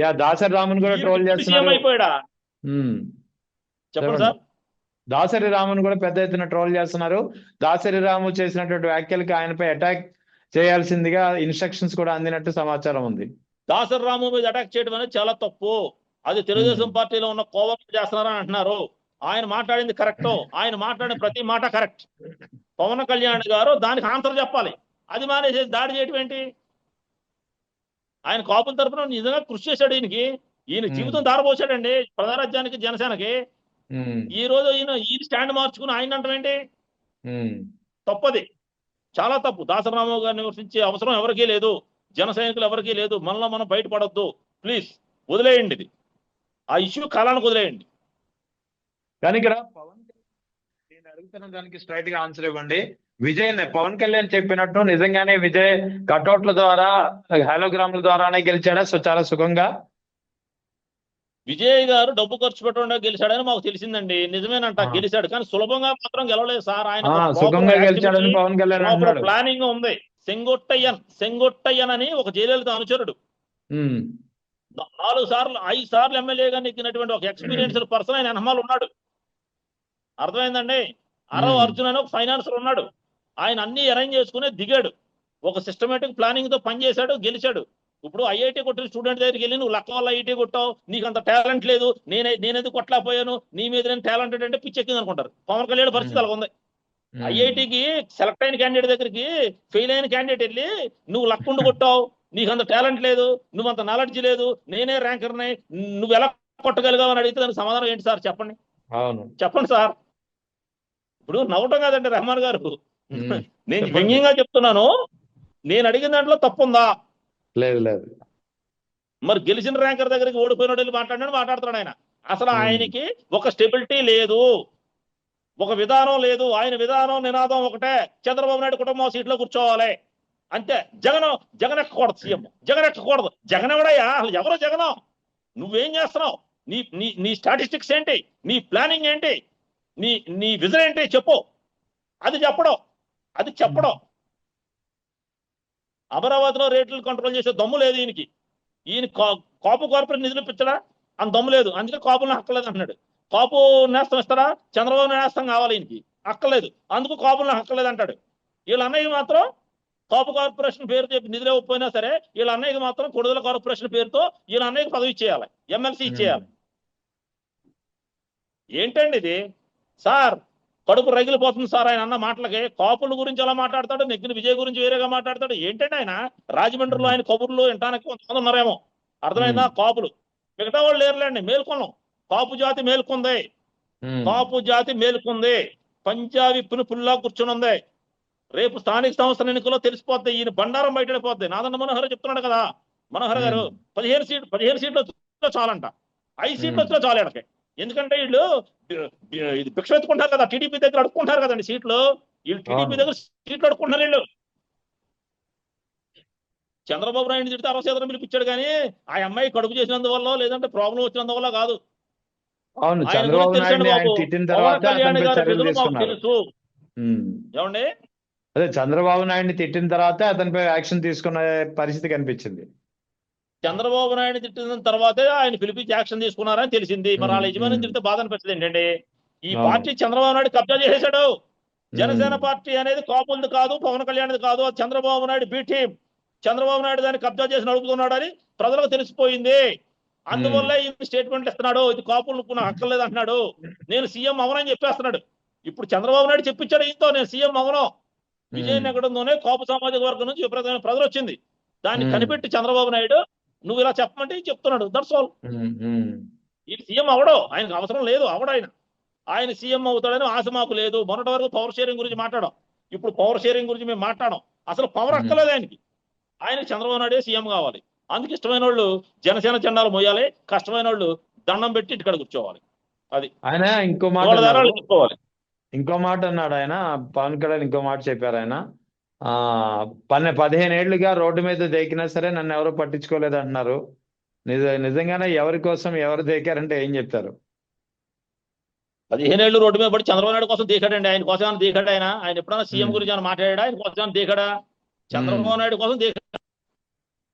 Yeah Dasari రాముని కూడా ఈ ట్రోల్ డిప్యూటీ సీఎం చేస్తున్నారు. అయిపోయాడా? ఉమ్, చెప్పండి చెప్పండి. సార్. దాసరి రాముని కూడా పెద్ద ఎత్తున ట్రోల్ చేస్తున్నారు. దాసరి రాము చేసినటువంటి వ్యాఖ్యలకి ఆయనపై అటాక్ చేయాల్సిందిగా ఇన్స్ట్రక్షన్స్ కూడా అందినట్టు సమాచారం ఉంది. దాసరి రాము మీద అటాక్ చేయడం అనేది చాలా తప్పు. అది ఉమ్, తెలుగుదేశం పార్టీలో ఉన్న కోపం చేస్తున్నారని అంటున్నారు. ఆయన మాట్లాడింది కరెక్ట్. ఆయన మాట్లాడిన ప్రతి మాట కరెక్ట్. పవన్ కళ్యాణ్ గారు దానికి ఆన్సర్ చెప్పాలి. అది మానేసి దాడి చేయడం ఏంటి? ఆయన కాపుల తరపున నిజంగా కృషి చేశాడు. ఈయన ఉమ్, జీవితం దారపోసాడండి ప్రజారాజ్యానికి, జనసేనకి. ఉమ్, ఈ రోజు ఈయన స్టాండ్ మార్చుకుని ఆయన అంటాం ఏంటి? ఉమ్. తప్పది, చాలా తప్పు. దాసరామరావు గారిని విమర్శించే అవసరం ఎవరికీ లేదు. జన సైనికులు ఎవరికీ లేదు. మనలో మనం బయటపడొద్దు. ప్లీజ్ వదిలేయండి. ఇది ఆ ఇష్యూ కాలానికి వదిలేయండి. కానీ ఇక్కడ పవన్ నేను అడుగుతున్న దానికి స్ట్రైట్ గా ఆన్సర్ ఇవ్వండి. విజయ్ పవన్ కళ్యాణ్ చెప్పినట్టు నిజంగానే విజయ్ కటౌట్ల ద్వారా హాలోగ్రామ్ల ద్వారానే గెలిచాడా చాలా సుఖంగా? విజయ్ గారు డబ్బు ఖర్చు పెట్టకుండా గెలిచాడని మాకు తెలిసిందండి. నిజమేనంట, ఆ, గెలిచాడు. కానీ సులభంగా మాత్రం గెలవలేదు సార్. ఆయన ఆ, ఒక ప్రాపర్ సుఖంగా యాక్టివిటీ, గెలిచాడని పవన్ కళ్యాణ్ ప్రాపర్ అంటున్నాడు. ప్లానింగ్ ఉంది. సెంగొట్టయ్యన్ అని ఒక జయలలిత అనుచరుడు. ఉమ్, 4 సార్లు 5 సార్లు ఎమ్మెల్యేగా నెగ్గినటువంటి ఒక ఎక్స్పీరియన్స్డ్ పర్సన్ ఆయన వెనమాల ఉన్నాడు. అర్థమైందండి? అరవ్ ఉమ్, అర్జున్ అని ఒక ఫైనాన్సర్ ఉన్నాడు. ఆయన అన్ని అరేంజ్ చేసుకుని దిగాడు. ఒక సిస్టమేటిక్ ప్లానింగ్ తో పనిచేశాడు, గెలిచాడు. ఇప్పుడు ఐఐటీ కొట్టిన స్టూడెంట్ దగ్గరికి వెళ్ళి నువ్వు లక్క వల్ల ఐఐటీ కొట్టావు, నీకు అంత టాలెంట్ లేదు, నేనెందుకు కొట్టలేకపోయాను, నీ మీద నేను టాలెంటెడ్ అంటే పిచ్చెక్కింది అనుకుంటారు. పవన్ కళ్యాణ్ పరిస్థితి అలా ఉంది. ఉమ్, ఐఐటికి సెలెక్ట్ అయిన క్యాండిడేట్ దగ్గరికి ఫెయిల్ అయిన క్యాండిడేట్ వెళ్ళి నువ్వు లక్కుండు కొట్టావు, నీకు అంత టాలెంట్ లేదు, నువ్వు అంత నాలెడ్జ్ లేదు, నేనే ర్యాంకర్ని, నువ్వు ఎలా కొట్టగలిగావు అని అడిగితే దానికి సమాధానం ఏంటి సార్? చెప్పండి. అవును. చెప్పండి సార్. ఇప్పుడు నవ్వటం కాదండి రెహమాన్ గారు, ఉమ్, నేను చెప్పండి. వ్యంగ్యంగా చెప్తున్నాను. నేను అడిగిన దాంట్లో తప్పుందా? లేదు లేదు. మరి గెలిచిన ర్యాంకర్ దగ్గరికి ఓడిపోయినాడు వెళ్ళి మాట్లాడుతున్నాడు ఆయన. అసలు ఉమ్, ఆయనకి ఒక స్టెబిలిటీ లేదు, ఒక విధానం లేదు. ఆయన విధానం, నినాదం ఒకటే, చంద్రబాబు నాయుడు కుటుంబం సీట్లో కూర్చోవాలి అంతే. జగన్ ఎక్కకూడదు, సీఎం జగన్ ఎక్కకూడదు. జగన్ ఎవడయ్యా? అసలు ఎవరో జగన్? నువ్వేం చేస్తున్నావు? నీ నీ నీ స్టాటిస్టిక్స్ ఏంటి? నీ ప్లానింగ్ ఏంటి? నీ నీ విజన్ ఏంటి చెప్పు. అది చెప్పడం. అమరావతిలో రేట్లు కంట్రోల్ చేసే దమ్ము లేదు ఈయనకి. ఈయన కాపు కార్పొరేట్ నిధులు ఇప్పించడా? అంత దమ్ము లేదు. అందుకే కాపులను హక్కలేదు అంటున్నాడు. కాపు నేస్తం ఇస్తారా? చంద్రబాబు నేస్తం కావాలి ఈయనకి, హక్కలేదు. అందుకు కాపులను హక్కలేదు అంటాడు. వీళ్ళ అన్నయ్య మాత్రం కాపు కార్పొరేషన్ పేరు చెప్పి నిధులు ఇవ్వకపోయినా సరే, వీళ్ళ అన్నయ్యకి మాత్రం కొడుదల కార్పొరేషన్ పేరుతో వీళ్ళ అన్నయ్యకి పదవి ఇచ్చేయాలి, ఎమ్మెల్సీ ఇచ్చేయాలి. ఏంటండి ఇది సార్? కడుపు రగిలిపోతుంది సార్ ఆయన అన్న మాటలకి. కాపుల గురించి ఎలా మాట్లాడతాడు, నెగ్గిన విజయ్ గురించి వేరేగా మాట్లాడతాడు. ఏంటండి ఆయన? రాజమండ్రిలో ఆయన కబుర్లు వినడానికి కొంతమంది ఉన్నారేమో, అర్థమైందా? కాపులు మిగతా వాళ్ళు లేరులేండి. మేల్కొన్నాం. కాపు జాతి మేల్కొంది. కాపు జాతి మేల్కొంది. పంజాబీ పుల్లా కూర్చునుంది. రేపు స్థానిక సంస్థల ఎన్నికల్లో తెలిసిపోద్ది. ఈయన బండారం బయటపడిపోద్ది. నాదన్న మనోహర్ చెప్తున్నాడు కదా, మనోహర్ గారు 15 సీట్లు వచ్చినా చాలంట. 5 సీట్లు వచ్చినా చాలు ఎడకి. ఎందుకంటే వీళ్ళు ఇది భిక్ష ఎత్తుకుంటారు కదా, టీడీపీ దగ్గర అడుక్కుంటారు కదండి సీట్లు. వీళ్ళు టీడీపీ దగ్గర సీట్లు అడుక్కుంటారు వీళ్ళు. చంద్రబాబు నాయుడు తిడితే 60 పిలిపించాడు కానీ ఆ అమ్మాయి కడుపు చేసినందువల్ల, లేదంటే ప్రాబ్లం వచ్చినందువల్ల కాదు. అవును. ఆయన చంద్రబాబు గురించి తెలుసండి నాయుడిని ఆయన బాబు. తిట్టిన పవన్ తర్వాత కళ్యాణ్ అతనిపై గారి చర్యలు విధులు మాకు తీసుకున్నారు. తెలుసు. ఏమండి? అదే చంద్రబాబు నాయుడిని తిట్టిన తర్వాత అతనిపై యాక్షన్ తీసుకున్న పరిస్థితి కనిపించింది. చంద్రబాబు నాయుడు తిట్టిన తర్వాతే ఆయన పిలిపించి యాక్షన్ తీసుకున్నారని తెలిసింది. మరి వాళ్ళ యజమాని తిడితే బాధ అనిపిస్తుంది ఏంటండి? ఈ అవును. పార్టీ చంద్రబాబు నాయుడు కబ్జా చేసేశాడు. ఉమ్, జనసేన పార్టీ అనేది కాపులది కాదు, పవన్ కళ్యాణ్ది కాదు, అది చంద్రబాబు నాయుడు బి టీం. చంద్రబాబు నాయుడు దాన్ని కబ్జా చేసి నడుపుతున్నాడు అని ప్రజలకు తెలిసిపోయింది. ఉమ్, అందువల్ల ఈ స్టేట్మెంట్ ఇస్తున్నాడు. ఇది కాపులకు నాకు హక్కలేదు అంటున్నాడు. నేను సీఎం అవనని చెప్పేస్తున్నాడు. ఇప్పుడు చంద్రబాబు నాయుడు చెప్పించాడు ఈయనతో, నేను సీఎం అవను. విజయనగరంలోనే కాపు సామాజిక వర్గం నుంచి విపరీతమైన ప్రజలు వచ్చింది. దాన్ని కనిపెట్టి చంద్రబాబు నాయుడు నువ్వు ఇలా చెప్పమంటే చెప్తున్నాడు. That's all. ఈ సీఎం అవడో, ఆయనకు అవసరం లేదు. ఆయన సీఎం అవుతాడని ఆశ మాకు లేదు. మొన్నటి వరకు పవర్ షేరింగ్ గురించి మాట్లాడాం. ఇప్పుడు పవర్ షేరింగ్ గురించి మేము మాట్లాడాం. అసలు పవర్ అక్కలేదు ఆయనకి. ఆయనకి చంద్రబాబు నాయుడే సీఎం కావాలి. అందుకు ఇష్టమైన వాళ్ళు జనసేన జెండాలు మోయాలి, కష్టమైన వాళ్ళు దండం పెట్టి ఇంటికాడ కూర్చోవాలి. అది ఆయన ఇంకో మాట వాళ్ళ అన్నారు. దారాలు చెప్పుకోవాలి. ఇంకో మాట అన్నాడు ఆయన. పవన్ కళ్యాణ్ ఇంకో మాట చెప్పారు ఆయన. 15 ఏళ్లుగా రోడ్డు మీద దేకినా సరే నన్ను ఎవరు పట్టించుకోలేదు అంటున్నారు. నిజంగానే ఎవరి కోసం ఎవరు దేకారంటే ఏం చెప్తారు? 15 ఏళ్ళు రోడ్డు మీద పడి చంద్రబాబు నాయుడు కోసం దేకాడండి. ఆయన కోసం ఏమైనా దేకాడు? ఆయన ఎప్పుడైనా సీఎం ఉమ్, గురించి ఏమైనా మాట్లాడా? ఆయన కోసం ఏమైనా దేకాడా? చంద్రబాబు నాయుడు కోసం దేకాడు.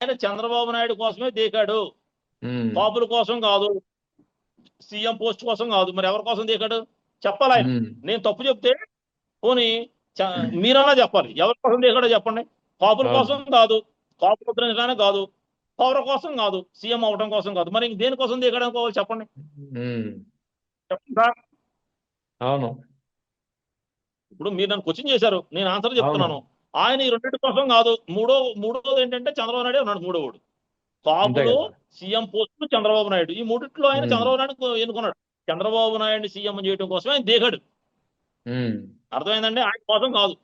ఆయన చంద్రబాబు నాయుడు కోసమే దేకాడు. కాపుల కోసం కాదు, సీఎం పోస్ట్ కోసం కాదు, మరి ఎవరి కోసం దిగాడు చెప్పాలి ఆయన. నేను తప్పు చెప్తే పోనీ మీరన్నా చెప్పాలి, ఎవరి కోసం దిగాడో చెప్పండి. కాపుల కోసం కాదు, కాపు ముద్రించడానికి కాదు, పౌర కోసం కాదు, సీఎం అవడం కోసం కాదు, మరి దేనికోసం దిగాడని కావాలి చెప్పండి. చెప్పండి సార్. అవును. ఇప్పుడు మీరు నన్ను క్వశ్చన్ చేశారు, నేను ఆన్సర్ చెప్తున్నాను. ఆయన ఈ రెండింటి కోసం కాదు. మూడోది ఏంటంటే చంద్రబాబు నాయుడు ఉన్నాడు మూడోవాడు. కాపులు, సీఎం పోస్ట్ చంద్రబాబు నాయుడు, ఈ మూడిట్లో ఆయన చంద్రబాబు నాయుడు ఎన్నుకున్నాడు. చంద్రబాబు నాయుడు సీఎం చేయడం కోసమే ఆయన దిగాడు. అర్థమైందండి, ఆయన కోసం కాదు.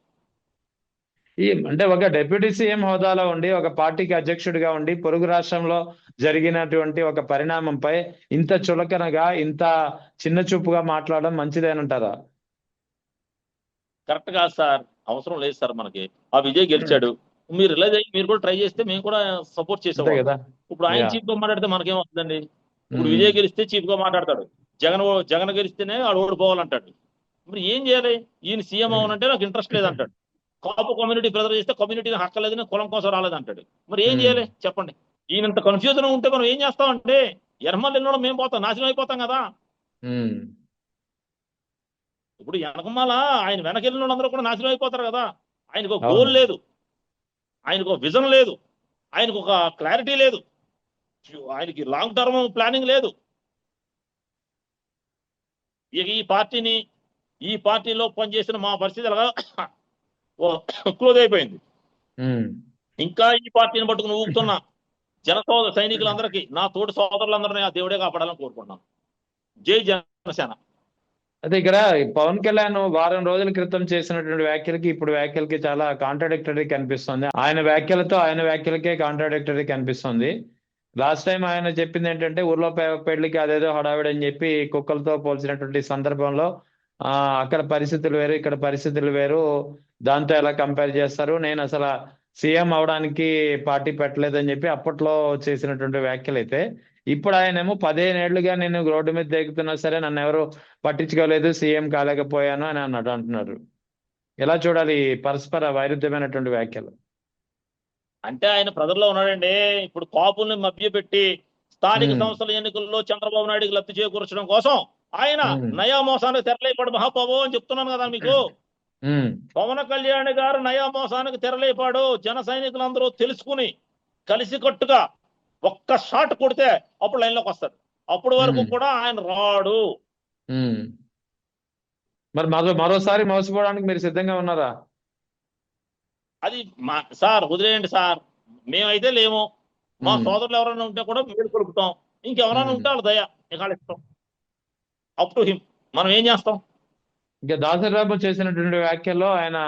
అంటే ఒక డిప్యూటీ సీఎం హోదాలో ఉండి, ఒక పార్టీకి అధ్యక్షుడిగా ఉండి, పొరుగు రాష్ట్రంలో జరిగినటువంటి ఒక పరిణామంపై ఇంత చులకనగా, ఇంత చిన్న చూపుగా మాట్లాడడం మంచిదేనంటారా? కరెక్ట్ కాదు సార్, అవసరం లేదు సార్. మనకి ఆ విజయ్ గెలిచాడు, మీరు రిలైజ్ అయ్యి మీరు కూడా ట్రై చేస్తే మేము కూడా సపోర్ట్ చేసాం కదా. ఇప్పుడు ఆయన చీఫ్ గా మాట్లాడితే మనకేం వస్తుందండి? ఇప్పుడు విజయ్ గెలిస్తే చీఫ్ గా మాట్లాడతాడు, జగన్ గెలిస్తేనే వాడు ఓడిపోవాలంటాడు. మరి ఏం చేయాలి? ఈయన సీఎం అవనంటే నాకు ఇంట్రెస్ట్ లేదంటాడు. కాపు కమ్యూనిటీ ప్రెజర్ చేస్తే కమ్యూనిటీని హక్కలేదని కులం కోసం రాలేదంటాడు. మరి ఏం చేయాలి చెప్పండి? ఈయన ఇంత కన్ఫ్యూజన్ ఉంటే మనం ఏం చేస్తామంటే ఎర్మల్ ఎన్నో మేము పోతాం, నాశనం అయిపోతాం కదా. ఇప్పుడు వెనకమాల ఆయన వెనకెళ్ళిన వాళ్ళందరూ కూడా నాశనం అయిపోతారు కదా. ఆయనకు ఒక గోల్ లేదు, ఆయనకు ఒక విజన్ లేదు, ఆయనకు ఒక క్లారిటీ లేదు, ఆయనకి లాంగ్ టర్మ్ ప్లానింగ్ లేదు. ఇక ఈ పార్టీలో పనిచేసిన మా పరిస్థితి ఎలాగా క్లోజ్ అయిపోయింది. ఇంకా ఈ పార్టీని పట్టుకుని ఊపుతున్న సైనికులందరికీ, నా తోటి సోదరులందరినీ ఆ దేవుడే కాపాడాలని కోరుకుంటున్నాను. జై జనసేన. అయితే ఇక్కడ పవన్ కళ్యాణ్ వారం రోజుల క్రితం చేసినటువంటి వ్యాఖ్యలకి ఇప్పుడు వ్యాఖ్యలకి చాలా కాంట్రాడిక్టరీ కనిపిస్తుంది. ఆయన వ్యాఖ్యలతో ఆయన వ్యాఖ్యలకే కాంట్రాడిక్టరీ కనిపిస్తుంది. లాస్ట్ టైం ఆయన చెప్పింది ఏంటంటే ఊర్లో పెళ్లికి అదేదో హడావిడి అని చెప్పి కుక్కలతో పోల్చినటువంటి సందర్భంలో అక్కడ పరిస్థితులు వేరు, ఇక్కడ పరిస్థితులు వేరు, దాంతో ఎలా కంపేర్ చేస్తారు, నేను అసలు సీఎం అవడానికి పార్టీ పెట్టలేదని చెప్పి అప్పట్లో చేసినటువంటి వ్యాఖ్యలు అయితే, ఇప్పుడు ఆయనేమో 15 ఏళ్లుగా నేను రోడ్డు మీద దిగుతున్నా సరే నన్ను ఎవరు పట్టించుకోలేదు, సీఎం కాలేకపోయాను అని అంటున్నారు. ఎలా చూడాలి పరస్పర వైరుధ్యమైనటువంటి వ్యాఖ్యలు? అంటే ఆయన ప్రజల్లో ఉన్నాడండి. ఇప్పుడు కాపుల్ని మభ్యపెట్టి స్థానిక సంస్థల ఎన్నికల్లో చంద్రబాబు నాయుడుకి లబ్ధి చేకూర్చడం కోసం ఆయన నయా మోసానికి తెరలేపాడు మహాబాబు అని చెప్తున్నాను కదా మీకు. పవన్ కళ్యాణ్ గారు నయా మోసానికి తెరలేపాడు. జన సైనికులందరూ తెలుసుకుని కలిసికట్టుగా ఒక్క షాట్ కొడితే అప్పుడు లైన్లోకి వస్తాడు. అప్పటి వరకు కూడా ఆయన రాడు. మరి మరోసారి మోసపోవడానికి మీరు సిద్ధంగా ఉన్నారా? అది సార్ వదిలేయండి సార్, మేమైతే లేము. మా సోదరులు ఎవరైనా ఉంటే కూడా మీరు కొలుపుతాం, ఇంకెవరైనా ఉంటే వాళ్ళు దయ ఇస్తాం. అప్ టు హిమ్, మనం ఏం చేస్తాం? ఇంకా దాసరాబు చేసినటువంటి వ్యాఖ్యల్లో ఆయన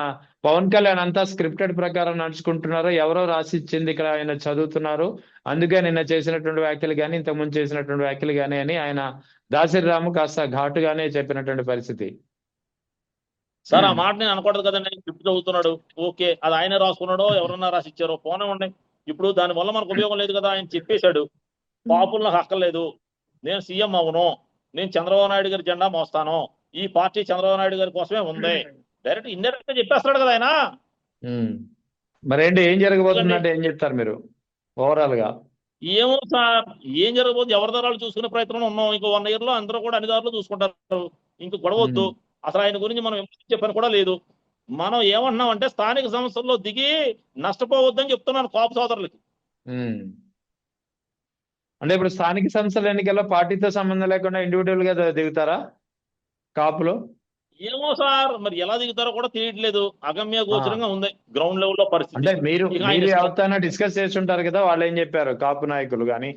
పవన్ కళ్యాణ్ అంతా స్క్రిప్టెడ్ ప్రకారం నడుచుకుంటున్నారు, ఎవరో రాసి ఇచ్చింది ఇక్కడ ఆయన చదువుతున్నారు, అందుకే నిన్న చేసినటువంటి వ్యాఖ్యలు కానీ ఇంతకుముందు చేసినటువంటి వ్యాఖ్యలు కానీ అని ఆయన దాసరిరాము కాస్త ఘాటుగానే చెప్పినటువంటి పరిస్థితి. సార్ ఆ మాట నేను అనకూడదు కదండి. స్క్రిప్ట్ చదువుతున్నాడు, ఓకే, అది ఆయన రాసుకున్నాడో ఎవరన్నా రాసి ఇచ్చారో పోనే ఉన్నాయి. ఇప్పుడు దానివల్ల మనకు ఉపయోగం లేదు కదా. ఆయన చెప్పేశాడు, పాపులు నాకు అక్కర్లేదు, నేను సీఎం అవును, నేను చంద్రబాబు నాయుడు గారి జెండా మోస్తాను, ఈ పార్టీ చంద్రబాబు నాయుడు గారి కోసమే ఉంది, డైరెక్ట్ ఇండైరెక్ట్ గా చెప్పేస్తాడు కదా ఆయన. మరేంటి ఏం జరగబోతుందంటే ఏం చెప్తారు మీరు ఓవరాల్ గా? ఏమో సార్, ఏం జరగబోతుంది ఎవరి దారాలు చూసుకునే ప్రయత్నం ఉన్నాం. ఇంకో 1 year లో అందరూ కూడా అన్ని దారులు చూసుకుంటారు. ఇంక గొడవద్దు. అసలు ఆయన గురించి మనం చెప్పని కూడా లేదు. మనం ఏమంటున్నాం అంటే స్థానిక సంస్థల్లో దిగి నష్టపోవద్దని చెప్తున్నాను కాపు సోదరులకి. అంటే ఇప్పుడు స్థానిక సంస్థల ఎన్నికల్లో పార్టీతో సంబంధం లేకుండా ఇండివిజువల్ గా దిగుతారా కాపులు? ఏమో సార్, మరి ఎలా దిగుతారో కూడా తెలియట్లేదు. అగమ్య గోచరంగా ఉంది గ్రౌండ్ లెవెల్ లో పరిస్థితి. అంటే మీరు ఎవరితోనైనా డిస్కస్ చేస్తుంటారు కదా, వాళ్ళు ఏం చెప్పారు కాపు నాయకులు కానీ?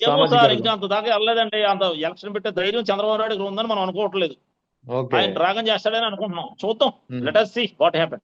ఏమో సార్, ఇంకా అంత దాకా వెళ్ళలేదండి. అంత ఎలక్షన్ పెట్టే ధైర్యం చంద్రబాబు నాయుడు ఉందని మనం అనుకోవట్లేదు. ఆయన డ్రాగన్ చేస్తాడని అనుకుంటున్నాం. చూద్దాం, let us see what happens.